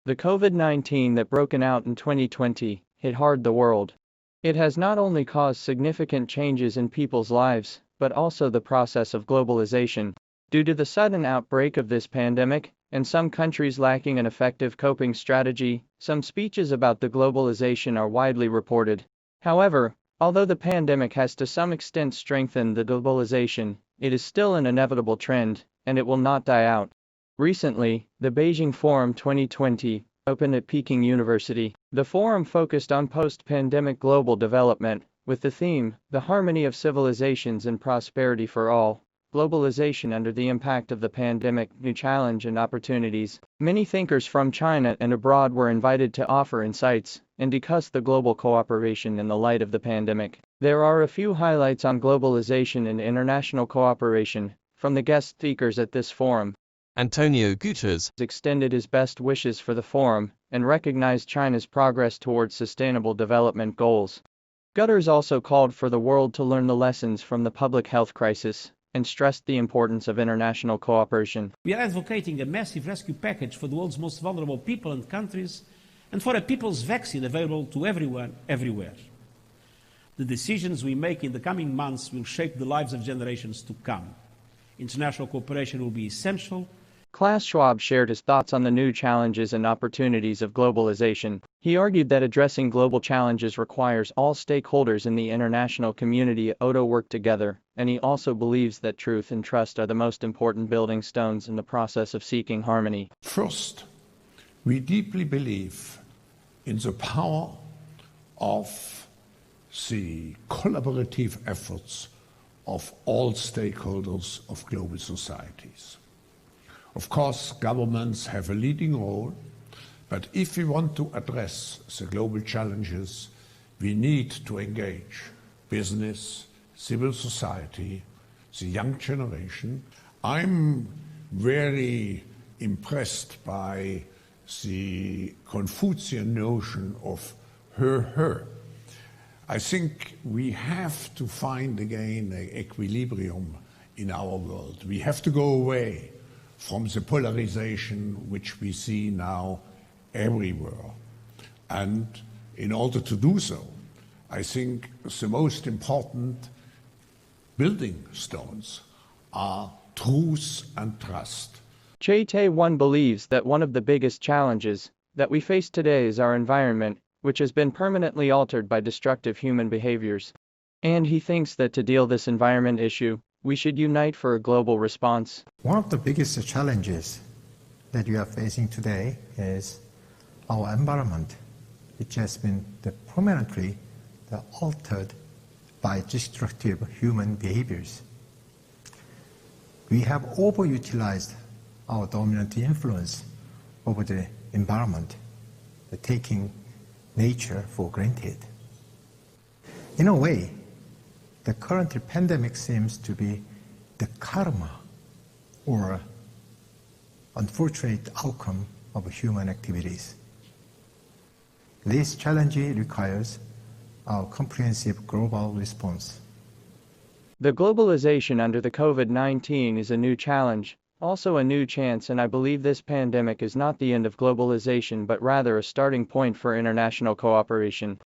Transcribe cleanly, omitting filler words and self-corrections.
The COVID-19 that broken out in 2020 hit hard the world. It has not only caused significant changes in people's lives, but also the process of globalization. Due to the sudden outbreak of this pandemic, and some countries lacking an effective coping strategy, some speeches about the globalization are widely reported. However, although the pandemic has to some extent strengthened the globalization, it is still an inevitable trend, and it will not die out. Recently, the Beijing Forum 2020 opened at Peking University. The forum focused on post-pandemic global development, with the theme, The Harmony of Civilizations and Prosperity for All. Globalization under the impact of the pandemic, new challenge and opportunities. Many thinkers from China and abroad were invited to offer insights and discuss the global cooperation in the light of the pandemic. There are a few highlights on globalization and international cooperation from the guest speakers at this forum. Antonio Guterres extended his best wishes for the forum and recognized China's progress towards sustainable development goals. Guterres also called for the world to learn the lessons from the public health crisis and stressed the importance of international cooperation. We are advocating a massive rescue package for the world's most vulnerable people and countries, and for a people's vaccine available to everyone, everywhere. The decisions we make in the coming months will shape the lives of generations to come. International cooperation will be essential. Klaus Schwab shared his thoughts on the new challenges and opportunities of globalization. He argued that addressing global challenges requires all stakeholders in the international community to work together, and he also believes that truth and trust are the most important building stones in the process of seeking harmony. First, we deeply believe in the power of the collaborative efforts of all stakeholders of global societies. Of course, governments have a leading role, but if we want to address the global challenges, we need to engage business, civil society, the young generation. I'm very impressed by the Confucian notion of her. I think we have to find again an equilibrium in our world. We have to go away from the polarization which we see now everywhere. And in order to do so, I think the most important building stones are truth and trust. Choi Tae-won believes that one of the biggest challenges that we face today is our environment, which has been permanently altered by destructive human behaviors. And he thinks that to deal this environment issue, we should unite for a global response. One of the biggest challenges that we are facing today is our environment, which has been permanently altered by destructive human behaviors. We have overutilized our dominant influence over the environment, taking nature for granted. In a way, the current pandemic seems to be the karma or unfortunate outcome of human activities. This challenge requires our comprehensive global response. The globalization under the COVID-19 is a new challenge, also a new chance, and I believe this pandemic is not the end of globalization but rather a starting point for international cooperation.